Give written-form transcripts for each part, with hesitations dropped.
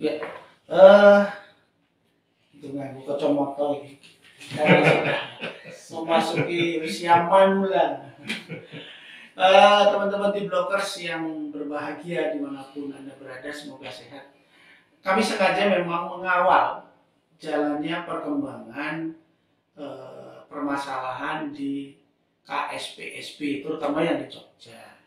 Ya, eh dengan kacamata ini karena sudah memasuki usia manula. Teman-teman di blockers yang berbahagia dimanapun Anda berada, semoga sehat. Kami sengaja memang mengawal jalannya perkembangan permasalahan di KSPSB, terutama yang di Jogja.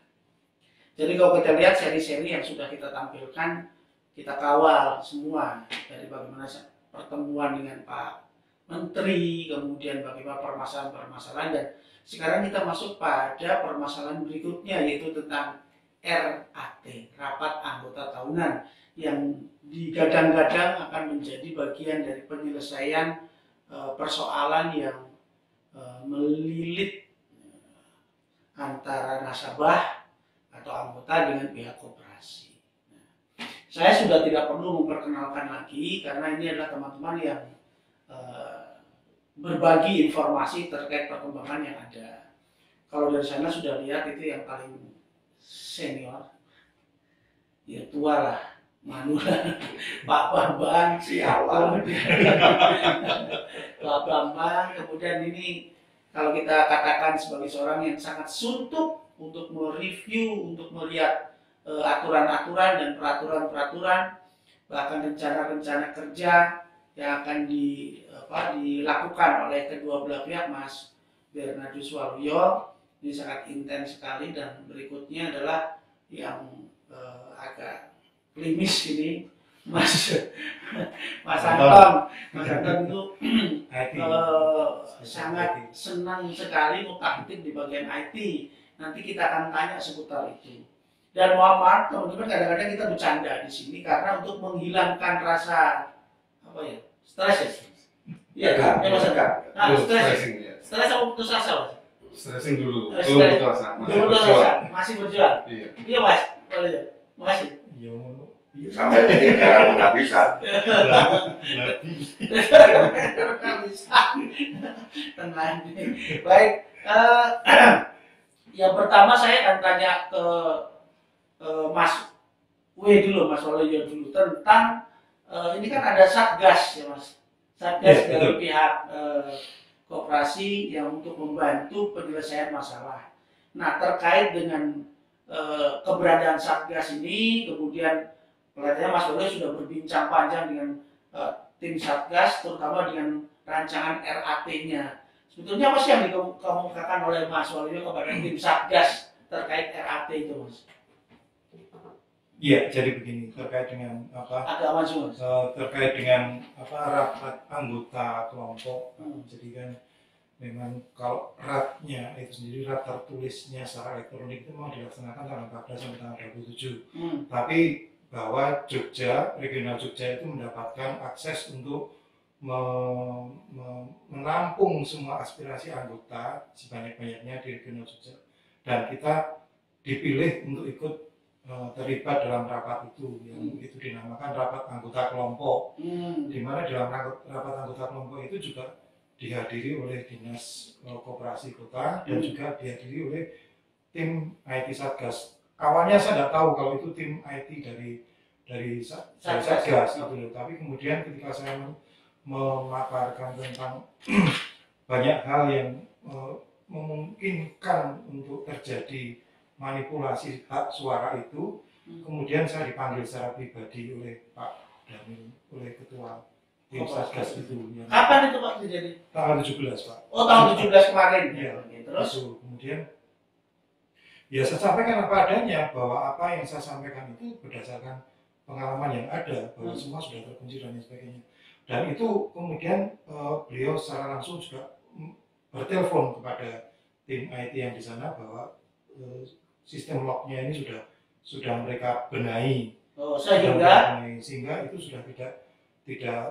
Jadi kalau kita lihat seri-seri yang sudah kita tampilkan, kita kawal semua dari bagaimana pertemuan dengan Pak Menteri, kemudian bagaimana permasalahan-permasalahan, dan sekarang kita masuk pada permasalahan berikutnya, yaitu tentang RAT, Rapat Anggota Tahunan, yang digadang-gadang akan menjadi bagian dari penyelesaian persoalan yang melilit antara nasabah atau anggota dengan pihak koperasi. Saya sudah tidak perlu memperkenalkan lagi karena ini adalah teman-teman yang berbagi informasi terkait perkembangan yang ada. Kalau dari sana sudah lihat itu yang paling senior, ya tua lah, Manula, Pak Bambang, si awal, Pak Bambang. Kemudian ini kalau kita katakan sebagai seorang yang sangat suntuk untuk mereview, untuk melihat aturan-aturan dan peraturan-peraturan, bahkan rencana-rencana kerja yang akan dilakukan oleh kedua belah pihak, Mas Bernardus Waluyo. Ini sangat intens sekali, dan berikutnya adalah yang agak klimis ini, Mas Anton. Mas Anton itu sangat senang sekali mutakhir di bagian IT. Nanti kita akan tanya seputar itu. Dan mohon maaf teman-teman, kadang-kadang kita bercanda di sini karena untuk menghilangkan rasa stres ya? Iya, ya Mas Anton. Nah, stres apa putus asa, Mas? Stressing dulu, belum putus asa, masih berjuang. Iya Mas, boleh. Makasih. Sampai ketika nggak bisa. Tenang. Baik. Yang pertama saya akan tanya ke Mas W dulu, Mas Waluyo dulu, tentang ini kan ada satgas ya Mas, satgas dari pihak koperasi yang untuk membantu penyelesaian masalah. Nah, terkait dengan keberadaan satgas ini, kemudian kelihatannya Mas Waluyo sudah berbincang panjang dengan tim satgas, terutama dengan rancangan RAT-nya. Sebetulnya apa sih yang dikemukakan oleh Mas Waluyo kepada tim satgas terkait RAT itu, Mas? Iya, jadi begini, terkait dengan agak maju, Mas. Terkait dengan rapat anggota kelompok. Jadi kan memang kalau RAT-nya itu sendiri, RAT tertulisnya secara elektronik itu memang dilaksanakan tanggal 14 sampai tanggal 27. Tapi bahwa Jogja, regional Jogja itu mendapatkan akses untuk menampung semua aspirasi anggota sebanyak-banyaknya di regional Jogja, dan kita dipilih untuk ikut terlibat dalam rapat itu, yang itu dinamakan rapat anggota kelompok, di mana dalam rapat anggota kelompok itu juga dihadiri oleh dinas koperasi kota dan juga dihadiri oleh tim IT Satgas. Awalnya saya tidak tahu kalau itu tim IT dari Satgas gitu loh, tapi kemudian ketika saya memaparkan tentang banyak hal yang memungkinkan untuk terjadi manipulasi hak suara itu, kemudian saya dipanggil secara pribadi oleh Pak Daniel, oleh ketua tim Satgas itu. Kapan itu Pak terjadi? Tanggal 17 Pak. Oh, tanggal 17 kemarin. Ya, terus itu. Kemudian ya saya sampaikan apa adanya, bahwa apa yang saya sampaikan itu berdasarkan pengalaman yang ada, bahwa semua sudah terkunci dan sebagainya. Dan itu kemudian beliau secara langsung juga bertelepon kepada tim IT yang di sana bahwa sistem lognya ini sudah mereka benahi, sehingga itu sudah tidak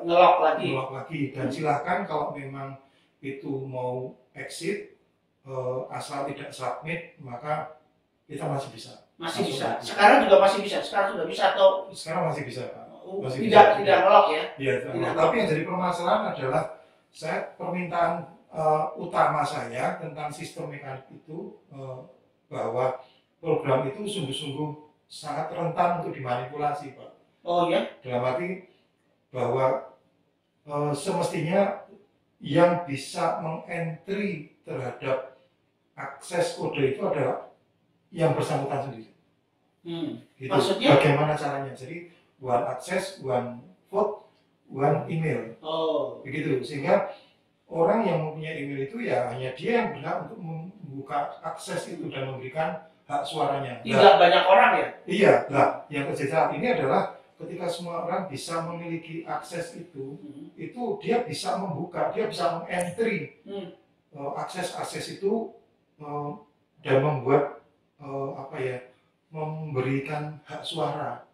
ngelok lagi. Dan silahkan kalau memang itu mau exit asal tidak submit, maka kita masih bisa. Masih bisa. Sekarang juga masih bisa. Sekarang sudah bisa atau? Sekarang masih bisa, Pak. Tidak ngelok ya? Iya. Tapi yang jadi permasalahan adalah permintaan utama saya tentang sistem mekanik itu, bahwa program itu sungguh-sungguh sangat rentan untuk dimanipulasi, Pak. Oh ya? Dalam arti bahwa semestinya yang bisa mengentry terhadap akses kode itu adalah yang bersangkutan sendiri. Gitu. Maksudnya? Bagaimana caranya? Jadi one access, one vote, one email. Oh. Begitu. Sehingga orang yang mempunyai email itu ya hanya dia yang berhak untuk membuka akses itu dan memberikan hak suaranya. Tidak banyak orang ya? Iya. Nah, yang terjadi saat ini adalah ketika semua orang bisa memiliki akses itu dia bisa membuka, dia bisa mengentry akses itu dan membuat memberikan hak suara.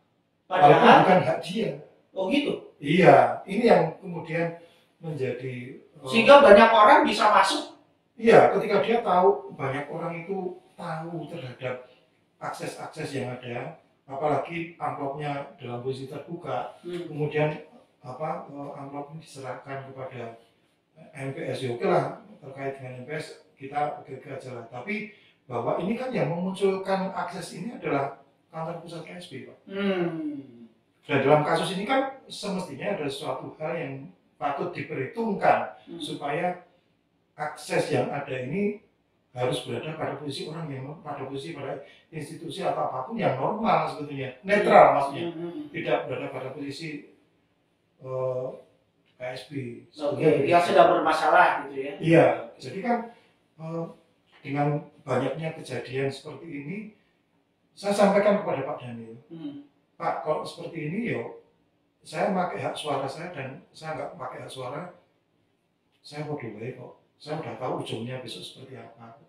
Walaupun Padahal bukan hak dia. Oh gitu? Iya, ini yang kemudian menjadi sehingga banyak orang bisa masuk. Iya, ketika dia tahu, banyak orang itu tahu terhadap akses-akses yang ada, apalagi amplopnya dalam posisi terbuka, kemudian amplop ini diserahkan kepada MPS, ya oke lah, terkait dengan MPS kita oke aja lah. Tapi bahwa ini kan yang memunculkan akses ini adalah kantor pusat KSB, Pak. Dan dalam kasus ini kan semestinya ada suatu hal yang patut diperhitungkan supaya akses yang ada ini harus berada pada posisi orang yang pada institusi atau apapun yang normal sebetulnya, netral maksudnya, tidak berada pada posisi KSB. Oke, yang sedang bermasalah gitu ya? Iya, jadi kan dengan banyaknya kejadian seperti ini, saya sampaikan kepada Pak Daniel, Pak, kalau seperti ini yo, saya pakai hak suara saya dan saya nggak pakai hak suara, saya mau dulu kok. Saya udah tahu ujungnya besok seperti apa.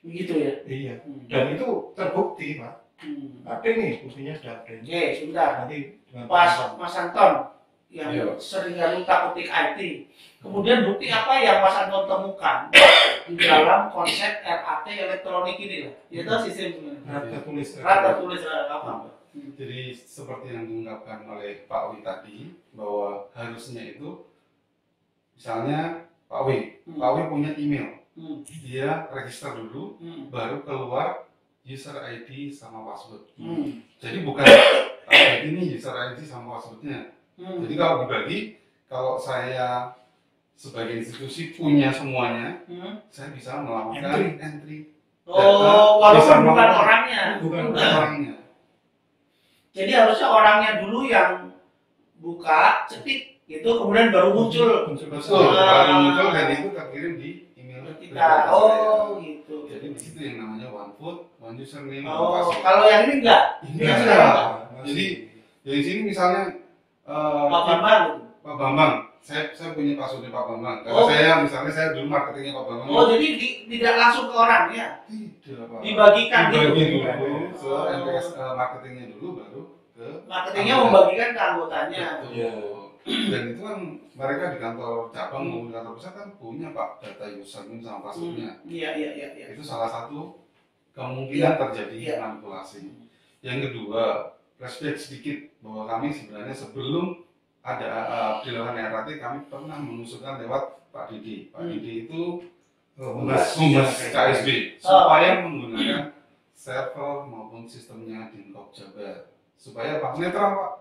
Begitu ya? Iya. Dan itu terbukti, Pak. Ada nih, buktinya sudah ada. Oke, sebentar. Nanti Mas Anton yang sering utak-utik IT. Kemudian bukti apa yang Mas Anton temukan di dalam konsep RAT elektronik ini lah? Itu sistem rata tulis apa? Jadi seperti yang diungkapkan oleh Pak Wi tadi, bahwa harusnya itu misalnya Pak Wi punya email, dia register dulu, baru keluar user ID sama password. Jadi bukan ini user ID sama passwordnya. Jadi kalau dibagi, kalau saya sebagai institusi punya semuanya, saya bisa melakukan entry. Oh, walaupun bukan orangnya. Bukan orangnya. Jadi harusnya orangnya dulu yang buka, cetik, gitu, kemudian baru muncul. Baru muncul dan itu terkirim di email kita. Oh, gitu. Jadi di situ yang namanya one vote, one username, Oh, one password. kalau yang ini enggak? Jadi dari sini misalnya Pak Bambang. saya punya passwordnya Pak Bambang. Kalau saya dulu marketingnya Pak Bambang. Oh, jadi tidak langsung ke orang ya? Tidak, Pak. Dibagikan dulu. So, MPS marketingnya dulu baru ke marketingnya membagikan ke anggotanya. Dan itu kan mereka di kantor cabang maupun di kantor pusat kan punya Pak data username sama passwordnya. Iya. Itu salah satu kemungkinan terjadi manipulasi. Yang kedua, flashback sedikit bahwa kami sebenarnya sebelum ada dilakukan RAT kami pernah mengusulkan lewat Pak Didi. Pak Didi itu humas KSB supaya menggunakan server maupun sistemnya Dinkop Jabar supaya Pak netral Pak,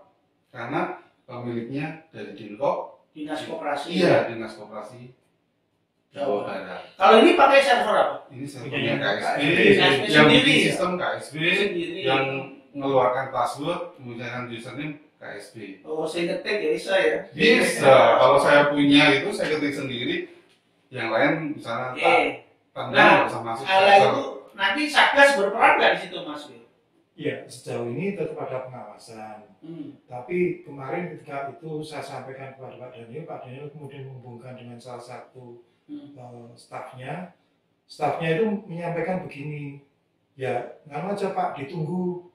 karena pemiliknya dari Dinkop Dinas Koperasi. Iya, Dinas Koperasi Jawa Barat. Kalau ini pakai server apa? Ini servernya KSB KSB yang sendiri. bikin sistem KSB yang mengeluarkan password, menggunakan username KSB. Oh, saya ngetik ya bisa ya? Bisa. Kalau saya punya itu saya ketik sendiri. Yang lain misalnya tanda bisa masuk. Itu nanti Satgas berperan nggak di situ, Mas? Iya, sejauh ini tetap ada pengawasan. Tapi kemarin ketika itu saya sampaikan kepada Pak Daniel kemudian menghubungkan dengan salah satu stafnya. Stafnya itu menyampaikan begini, ya nggak aja Pak, ditunggu.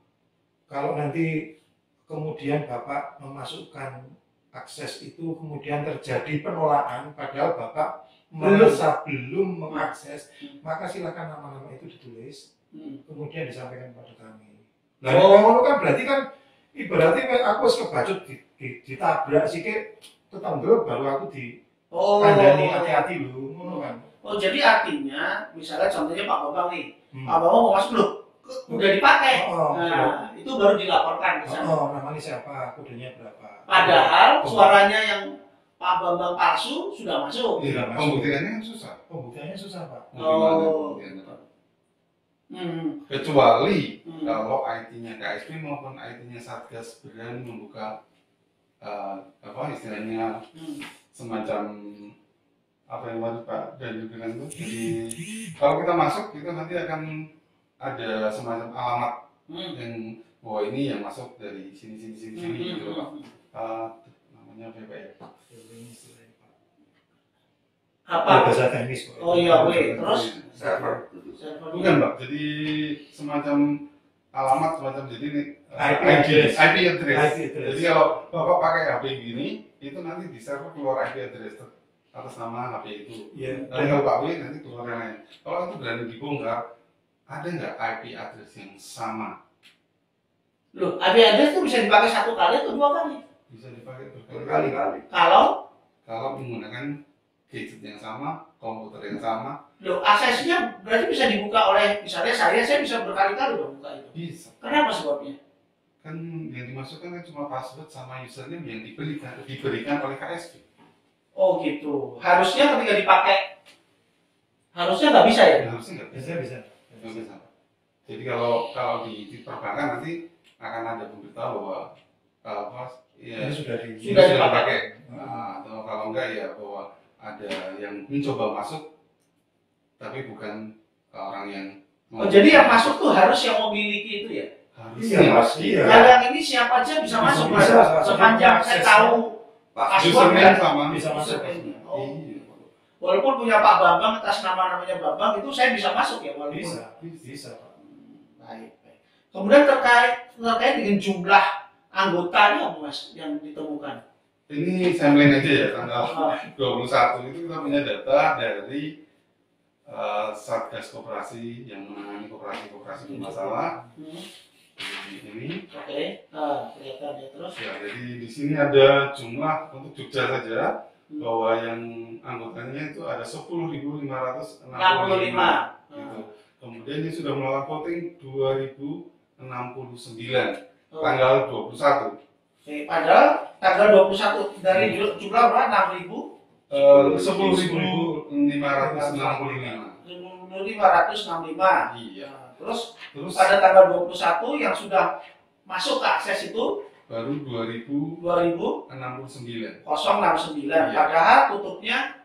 Kalau nanti kemudian Bapak memasukkan akses itu kemudian terjadi penolakan padahal Bapak merasa belum mengakses, maka silakan nama-nama itu ditulis, kemudian disampaikan kepada kami. Nah, kalau kan berarti kan ibaratnya aku harus kebacut ditabrak sih ke tetangga baru aku kandani hati-hati lu, kan. Oh, jadi artinya misalnya contohnya Pak Bambang nih, Pak Bambang mau masuk loh. udah dipakai. Oh, Nah, itu baru dilaporkan ke sana. namanya siapa, kodenya berapa. Padahal suaranya yang Pak Bambang palsu sudah masuk. Iya, pembuktiannya kan susah. Pembuktiannya susah, Pak. Gimana Oh. pembuktiannya, Pak? Hmm. Kecuali kalau IT-nya KSP maupun IT-nya Satgas berani membuka istilahnya semacam apa yang tadi Pak Daniel bilang itu. Jadi kalau kita masuk itu nanti akan ada semacam alamat yang bahwa ini yang masuk dari sini gitu loh, Pak. Namanya apa ya? Apa? Bahasa teknis, Pak. Oh iya, terus server. Bukan Pak, jadi semacam alamat semacam jadi ini IP IP address. address. Jadi kalau Bapak pakai HP gini, itu nanti di server keluar IP address atas nama HP itu. Iya. Dan kalau Pak W nanti keluar yang lain. Kalau itu berani dibongkar, ada nggak IP address yang sama? Loh, IP address itu bisa dipakai satu kali atau dua kali? Bisa dipakai berkali-kali. Berkali-kali. Kalau Menggunakan gadget yang sama, komputer yang sama, loh, aksesnya berarti bisa dibuka oleh misalnya saya bisa berkali-kali dong buka itu. bisa. Kenapa sebabnya? Kan yang dimasukkan kan cuma password sama username yang diberikan oleh KSP. Oh gitu. Harusnya ketika dipakai harusnya nggak bisa ya? Harusnya nggak bisa. Bisa. Nggak bisa. Jadi kalau di perbankan nanti akan ada pemberitahu bahwa Ini sudah Sudah dipakai. dipakai. Atau kalau enggak ya bahwa ada yang mencoba masuk tapi bukan orang yang Oh jadi yang masuk tuh harus yang memiliki itu ya? harusnya Iya, Mas. iya. Kalau yang ini siapa aja bisa masuk Mas. bisa. Sepanjang saya tahu Username sama. Bisa masuk. username-nya. Oh. Iya. Walaupun punya Pak Bambang atas namanya Bambang itu saya bisa masuk ya walaupun. Bisa, Pak. Baik. Kemudian terkait dengan jumlah anggotanya Mas yang ditemukan. Ini sampling aja ya tanggal Oh. 21 itu kita punya data dari Satgas Koperasi yang menangani koperasi bermasalah. Jadi ini Oke. Kelihatan ya terus. ya, jadi di sini ada jumlah untuk Jogja saja bahwa yang anggotanya itu ada 10.565 gitu. Kemudian ini sudah melakukan voting 2069 tanggal 21. Oke, padahal tanggal 21 dari jumlah berapa? 6.000? 10.565. 1.565. Iya. Terus Terus pada tanggal 21 yang sudah masuk ke akses itu baru 2069. 2069 Iya. Padahal tutupnya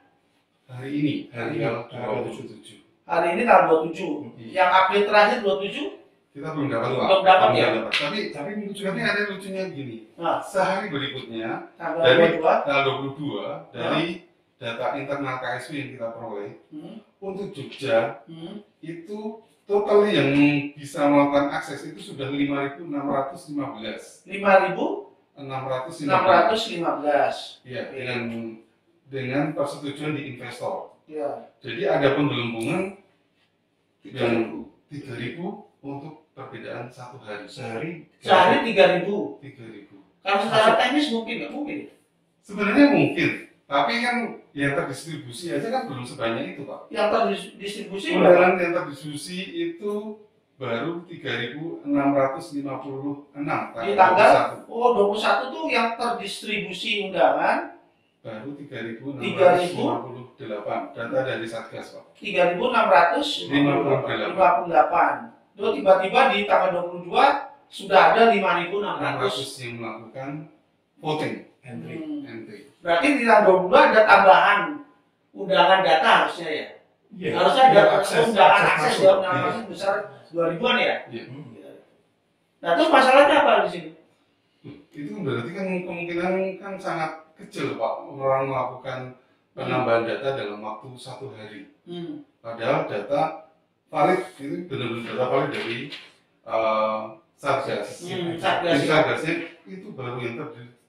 hari ini, hari Tanggal 27. hari ini tanggal 27. Yang update terakhir 27 Kita belum dapat Pak. Belum dapat ya? Tapi lucunya ada lucunya gini. Nah. Sehari berikutnya tanggal dari 22. tanggal 22 dari data internal KSP yang kita peroleh untuk Jogja itu total yang bisa melakukan akses itu sudah 5.615. 5.615. Iya, dengan persetujuan di investor. Ya. Jadi ada penggelembungan yang 3.000 untuk perbedaan satu hari. Sehari 3.000. 3.000. Kalau secara teknis mungkin nggak mungkin. Sebenarnya mungkin, tapi kan yang terdistribusi aja kan belum sebanyak itu Pak. Yang terdistribusi Undangan yang terdistribusi itu baru 3.656 di tanggal 21 tuh yang terdistribusi undangan baru 3.658 data dari Satgas Pak. 3.658. Itu tiba-tiba di tanggal 22 sudah ada 5.600 yang melakukan voting entry. Berarti di tanggal 22 ada tambahan undangan data harusnya ya. Iya. Harusnya ada undangan akses masuk. ya, undangan akses besar 2.000-an ya. Iya. Nah terus masalahnya apa di sini? Itu berarti kan kemungkinan kan sangat kecil Pak orang melakukan penambahan data dalam waktu 1 hari. Padahal data valid itu benar-benar data valid dari Satgas. Satgasnya itu baru yang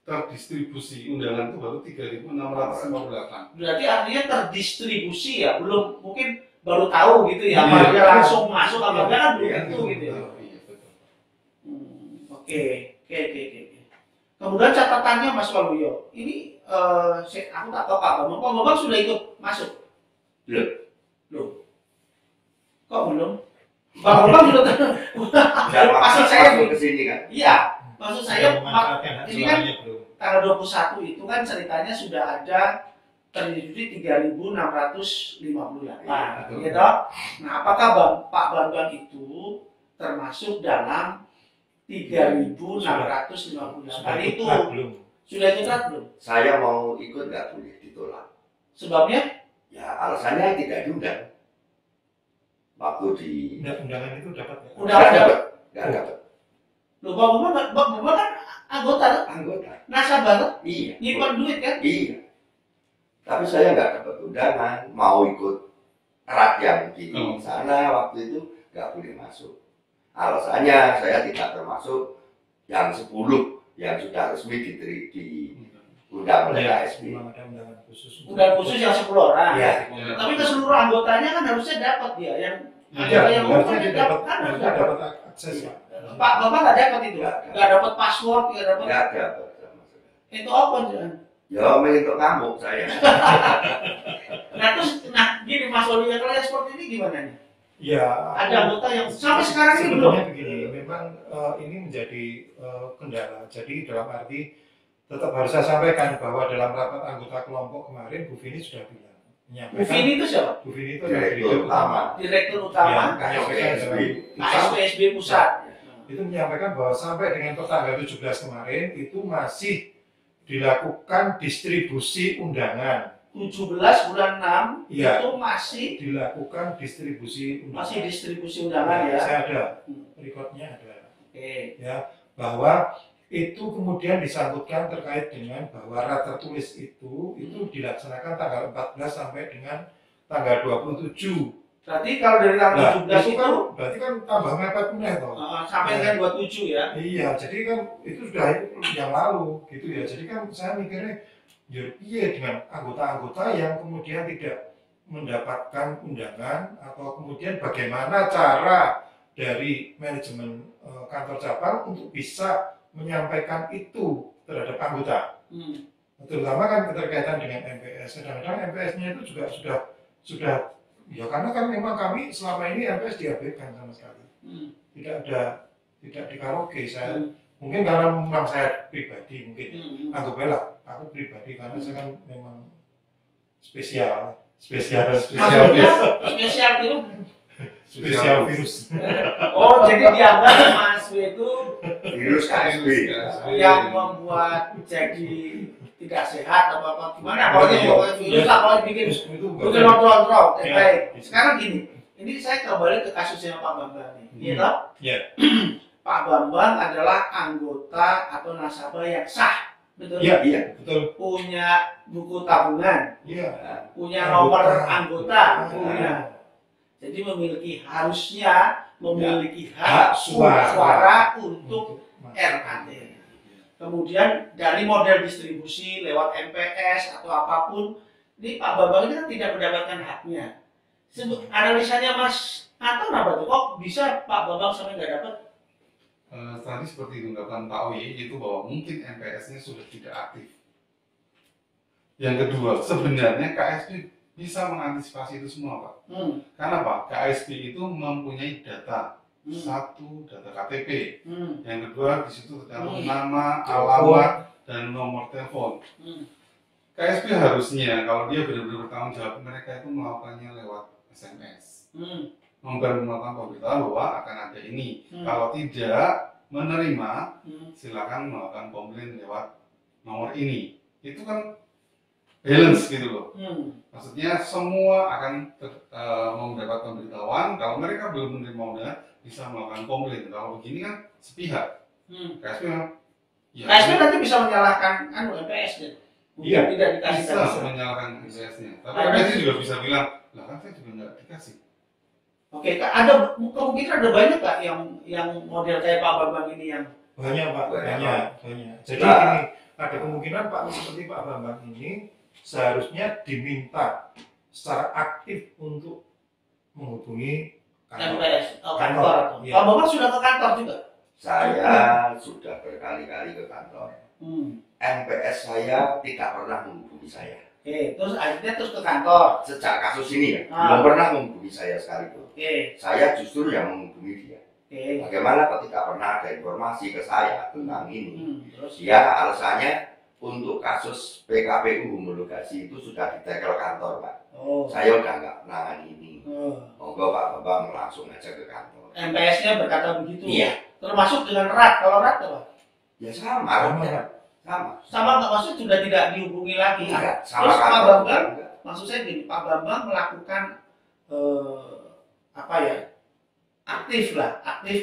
terdistribusi undangan itu baru 3.658. Berarti artinya terdistribusi ya, belum mungkin baru tahu gitu ya, Iya. apa dia langsung masuk apa enggak kan belum tentu gitu ya. Iya betul. Oke. Kemudian catatannya Mas Waluyo, ini aku tak tahu Pak Bambang sudah ikut masuk? Belum. Belum. Kok belum? 4 Bang Bambang sudah Dan maksud saya masuk ke sini kan. iya, maksud saya memanfaatkan hak ini kan suaranya belum. tanggal 21 itu kan ceritanya sudah ada terjadi 3.658 Iya, gitu. Nah, apakah Pak Bambang itu termasuk dalam 3.658 itu? Belum. Sudah ikut belum? Saya mau ikut nggak boleh ditolak. Sebabnya Ya alasannya tidak diundang. Waktu di Undangan itu dapat nggak? udah nggak ada. dapat, nggak dapat Loh, Bang Bambang kan anggota anggota. nasabah, Iya. nyimpan duit kan? Iya. Tapi saya nggak dapat undangan. Mau ikut rakyat di sana waktu itu nggak boleh masuk. Alasannya saya tidak termasuk yang 10 yang sudah resmi diundang oleh KSP. Memang ada undangan khusus. Udah khusus yang 10 orang. Iya. Tapi keseluruhan anggotanya kan harusnya dapat dia yang Iya, yang umum harusnya dia dapat, kan harus harusnya dapat. dapat akses Pak. Pak Bapak nggak dapat itu, Nggak. nggak dapat password, nggak dapat. Nggak dapat sama sekali. Itu apa jangan? Ya untuk ngamuk saya. Nah terus, nah gini Mas Wali, kalau yang seperti ini gimana nih? Ya, Ada anggota yang sampai sekarang ini belum. sebenarnya begini, memang ini menjadi kendala. Jadi dalam arti tetap harus saya sampaikan bahwa dalam rapat anggota kelompok kemarin Bu Vini sudah bilang Bu Vini itu siapa? Bu Vini itu adalah Direktur utama. Direktur Ya, utama KSP. KSPSB Pusat. itu menyampaikan bahwa sampai dengan tanggal 17 kemarin itu masih dilakukan distribusi undangan. 17 bulan 6 Iya. itu masih Dilakukan distribusi undangan. distribusi undangan ya. Saya ada, recordnya ada. Oke. Ya, bahwa itu kemudian disangkutkan terkait dengan bahwa rapat tertulis itu dilaksanakan tanggal 14 sampai dengan tanggal 27. Berarti kalau dari tanggal 17 itu itu kan berarti kan tambah mepet punya toh. sampai dengan 27 ya. Iya, jadi kan itu sudah yang lalu gitu ya. Jadi kan saya mikirnya ya piye dengan anggota-anggota yang kemudian tidak mendapatkan undangan atau kemudian bagaimana cara dari manajemen kantor cabang untuk bisa menyampaikan itu terhadap anggota. Terutama kan keterkaitan dengan MPS. Kadang-kadang MPS-nya itu juga sudah ya karena kan memang kami selama ini MPS diabaikan sama sekali. Tidak di karaoke saya. Mungkin karena memang saya pribadi mungkin anggaplah aku pribadi karena saya kan memang spesial virus. Oh, jadi dianggap Mas W itu Virus KSP. yang membuat jadi tidak sehat atau apa gimana? Pokoknya virus lah, kalau bikin bikin kontrol. Baik. Sekarang gini, ini saya kembali ke kasusnya Pak Bambang nih, gitu? Iya. Pak Bambang adalah anggota atau nasabah yang sah, betul? Iya. Betul. Punya buku tabungan, Iya. punya nomor anggota, punya. Jadi harusnya memiliki hak suara untuk RAT. Kemudian dari model distribusi lewat MPS atau apapun, ini Pak Bambang ini kan tidak mendapatkan haknya. Analisanya Mas Anton apa tuh? Kok bisa Pak Bambang sampai nggak dapat? Tadi seperti diungkapkan Pak Wi itu bahwa mungkin MPS-nya sudah tidak aktif. Yang kedua, sebenarnya KSP bisa mengantisipasi itu semua, Pak. Karena Pak, KSP itu mempunyai data. Satu, data KTP. Yang kedua, di situ tercantum nama, alamat, dan nomor telepon. KSP harusnya, kalau dia benar-benar bertanggung jawab, mereka itu melakukannya lewat SMS. Melakukan pemberitahuan bahwa akan ada ini. Kalau tidak menerima, silakan melakukan komplain lewat nomor ini. Itu kan balance gitu loh. Maksudnya semua akan mendapat pemberitahuan. Kalau mereka belum menerima undangan, bisa melakukan komplain. Kalau begini kan sepihak. KSP memang. Ya, KSP nanti bisa menyalahkan MPS deh. Iya. Tidak dikasih bisa KSP. menyalahkan MPS-nya. Tapi MPS juga bisa bilang, lah kan saya juga nggak dikasih. Oke, ada kemungkinan ada banyak Kak yang model kayak Pak Bambang ini yang Banyak Pak, banyak. Jadi Nah. ini ada kemungkinan Pak seperti Pak Bambang ini seharusnya diminta secara aktif untuk menghubungi kantor. MPS Kantor, kantor. iya. Pak Bambang sudah ke kantor juga. Saya sudah berkali-kali ke kantor. MPS saya tidak pernah menghubungi saya. Oke, terus akhirnya terus ke kantor. Sejak kasus ini ya, Ah. belum pernah menghubungi saya sekalipun. Oke, Saya justru yang menghubungi dia. oke. Bagaimana ketika pernah ada informasi ke saya tentang ini, Terus dia alasannya untuk kasus PKPU homologasi itu sudah ditekel kantor, Pak. oh. Saya udah nggak menangani ini. Oh. Monggo Pak Bambang langsung aja ke kantor. MPS-nya berkata begitu. Iya. Termasuk dengan RAT. Kalau RAT apa? Ya sama, Sama, ya. Pak. Sama. Sama nggak, maksud sudah tidak dihubungi lagi. Enggak, sama Terus Pak kantor. Bambang, Enggak. maksud saya gini, Pak Bambang melakukan apa ya? Aktif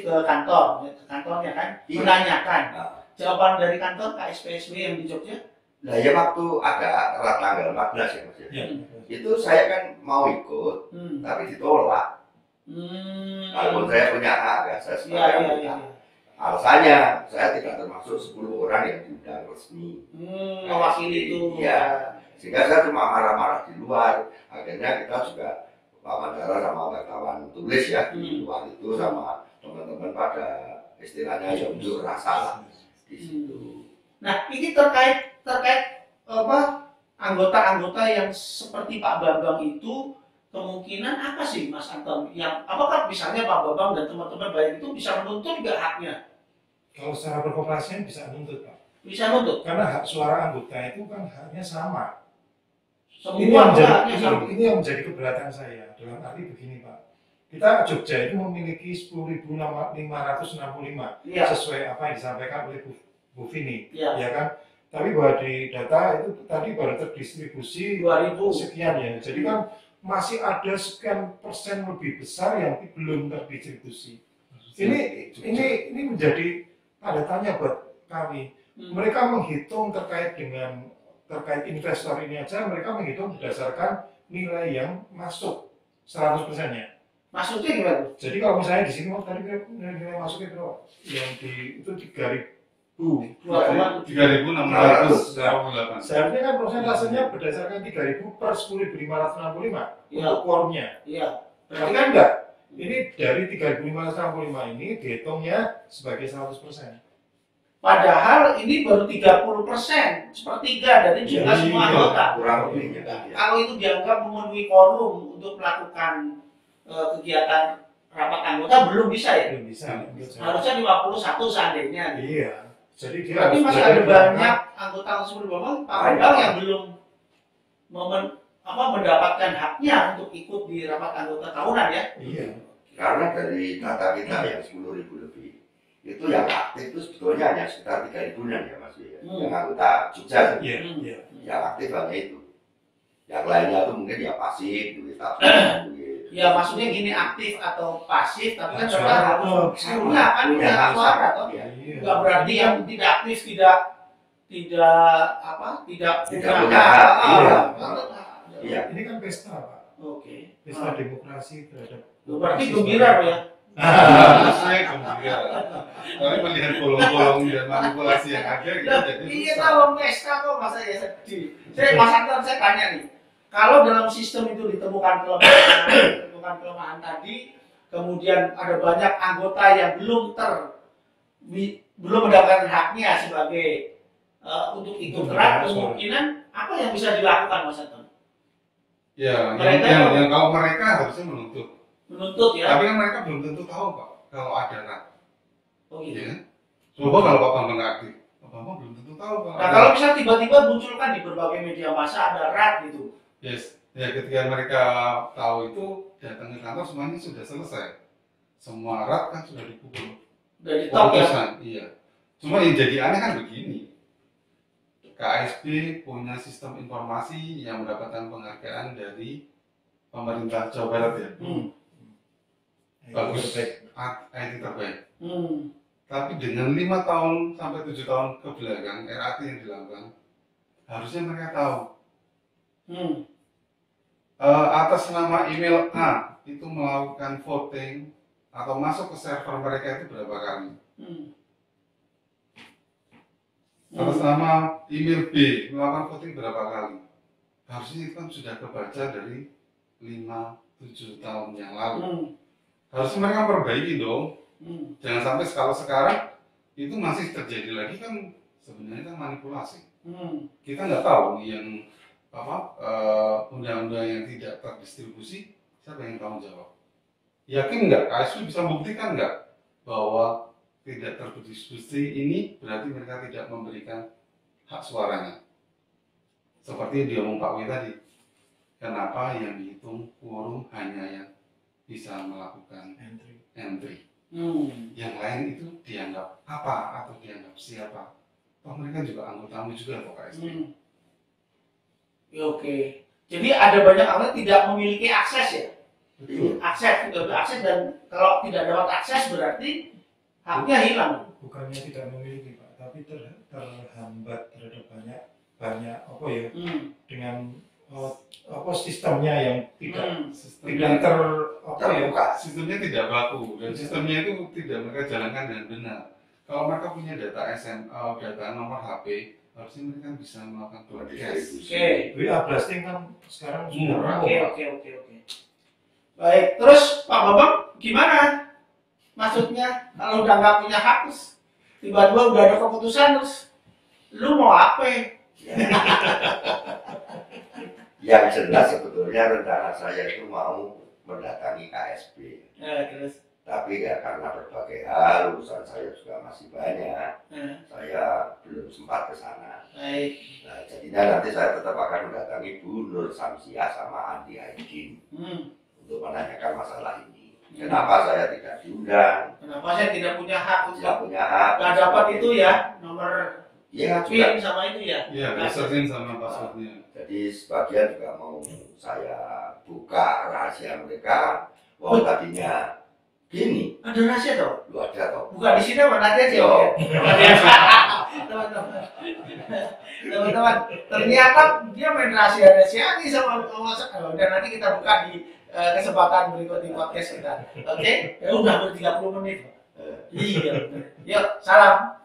ke kantor, ke kantornya kan, Iya. menanyakan. Nah, Jawaban dari kantor KSPSW yang di Jogja. Nah ya waktu ada rat tanggal 14 ya Mas ya. Ya. Itu saya kan mau ikut, tapi ditolak. Walaupun saya punya hak asasi Iya, iya, iya. Alasannya saya tidak termasuk 10 orang yang diundang resmi. Mewakili itu. Iya. Sehingga saya cuma marah-marah di luar. Akhirnya kita juga Pak Mandara sama wartawan tulis ya di luar itu sama teman-teman pada istilahnya ya unjuk rasa lah di situ. Nah, ini terkait apa anggota-anggota yang seperti Pak Bambang itu kemungkinan apa sih Mas Anton? Yang apakah misalnya Pak Bambang dan teman-teman baik itu bisa menuntut nggak haknya? Kalau secara berkooperasi bisa menuntut, Pak. Bisa menuntut? Karena hak suara anggota itu kan haknya sama. Semua haknya sama. Ini yang menjadi keberatan saya. Dalam arti begini, Pak. Kita Jogja itu memiliki 10.565 Iya. sesuai apa yang disampaikan oleh Bu Vini, Iya. ya kan? Tapi bahwa di data itu tadi baru terdistribusi 2000 sekian ya. Jadi kan masih ada sekian persen lebih besar yang belum terdistribusi. Ini menjadi tanda tanya buat kami. Mereka menghitung terkait investor ini aja, mereka menghitung berdasarkan nilai yang masuk 100%-nya. Maksudnya gimana? Jadi kalau misalnya di sini tadi nilai masuknya berapa? Yang di itu 3.000. 3.668. Seharusnya kan persentasenya berdasarkan 3.000 per 10.565 Iya. untuk quorumnya. Iya. Berarti kan enggak. Ini dari 3.565 ini dihitungnya sebagai 100%. Padahal ini baru 30%, sepertiga dari jumlah Iya, semua anggota. Kurang lebihnya. Kalau itu dianggap memenuhi quorum untuk melakukan kegiatan rapat anggota belum bisa ya? Belum bisa. Harusnya 51 seandainya. Iya. Jadi dia Berarti harus masih belajar ada banyak anggota tersebut Pak Bambang yang belum mendapatkan haknya untuk ikut di rapat anggota tahunan ya? Iya. Karena dari data kita yang 10.000 lebih, itu yang aktif itu sebetulnya hanya sekitar 3.000-an ya Mas ya. Yang anggota Jogja Iya. Iya. yang aktif hanya itu. Yang lainnya tuh mungkin ya pasif, duit tabungan, duit. Ya maksudnya gini, aktif atau pasif, tapi kan Suara saudara harus punya kan, punya hak suara toh. Iya. Iya. Bukan berarti yang tidak aktif tidak Tidak punya hak. Iya. Iya. Ini kan pesta, Pak. Oke. Pesta demokrasi terhadap. Berarti gembira Pak ya. Harusnya gembira. Tapi melihat bolong-bolong dan manipulasi yang ada gitu jadi Iya susah. tahu pesta kok masa ya sedih. Mas Anton saya tanya nih, kalau dalam sistem itu ditemukan kelemahan tadi, kemudian ada banyak anggota yang belum mendapatkan haknya sebagai untuk ikut kerat, kemungkinan apa yang bisa dilakukan Mas Anton? Ya, Mereka yang kalau mereka harusnya menuntut. Ya. Tapi kan mereka belum tentu tahu Pak kalau ada rat. Oh gitu. Ya. Coba kalau Pak Bambang nggak aktif, Pak Bambang belum tentu tahu kalau Nah ada. kalau bisa tiba-tiba munculkan di berbagai media massa ada rat gitu. Yes. Ya ketika mereka tahu itu datang ke kantor semuanya sudah selesai. Semua rat kan sudah dipukul. Dari top ya. Putusan, iya. Cuma yang jadi aneh kan begini. KSP punya sistem informasi yang mendapatkan penghargaan dari pemerintah Jawa Barat ya. Bagus, IT terbaik. Tapi dengan 5 tahun sampai 7 tahun ke belakang RAT yang dilakukan, harusnya mereka tahu. Atas nama email A itu melakukan voting atau masuk ke server mereka itu berapa kali? Atas nama email B melakukan voting berapa kali? Harusnya itu kan sudah kebaca dari 5-7 tahun yang lalu. Harusnya mereka perbaiki dong. Jangan sampai kalau sekarang itu masih terjadi lagi kan sebenarnya kan manipulasi. Kita nggak tahu yang undang-undang yang tidak terdistribusi, siapa yang tanggung jawab? Yakin nggak KSP bisa membuktikan nggak bahwa tidak terdistribusi ini berarti mereka tidak memberikan hak suaranya? Seperti yang diomong Pak Wi tadi, kenapa yang dihitung quorum hanya yang bisa melakukan entry? Yang lain itu dianggap apa atau dianggap siapa? Toh mereka juga anggotamu juga kok KSP. Ya, oke. Jadi ada banyak orang tidak memiliki akses ya. Betul. Tidak berakses, dan kalau tidak dapat akses berarti haknya hilang. Bukannya tidak memiliki Pak, tapi terhambat terhadap banyak apa ya, dengan sistemnya yang tidak terbuka. Sistemnya tidak baku dan sistemnya itu tidak mereka jalankan dengan benar. Kalau mereka punya data SMA, data nomor HP, harusnya mereka bisa melakukan broadcast. WA blasting kan sekarang sudah Oke. Baik, terus Pak Bambang gimana? Maksudnya kalau udah nggak punya hak, terus tiba-tiba udah ada keputusan, terus lu mau apa? Yang jelas sebetulnya rencana saya itu mau mendatangi KSP. Terus. Tapi ya karena berbagai hal, urusan saya juga masih banyak, saya belum sempat ke sana. Baik. Nah, jadinya nanti saya tetap akan mendatangi Bu Nur Samsiah sama Andi Aidin untuk menanyakan masalah ini. Kenapa saya tidak diundang? Kenapa saya tidak punya hak? Tidak punya hak. Nggak dapat itu ya, nomor Iya, PIN sama itu ya? Iya, passwordnya sama passwordnya. Jadi sebagian juga mau saya buka rahasia mereka. Wah, tadinya gini. Ada rahasia toh? Lu ada toh? Buka di sini mana aja sih? Yo. Teman-teman, ternyata dia main rahasia nih sama dan nanti kita buka di kesempatan berikut di podcast kita. Oke? Ya udah 30 menit. Iya. Yuk, salam.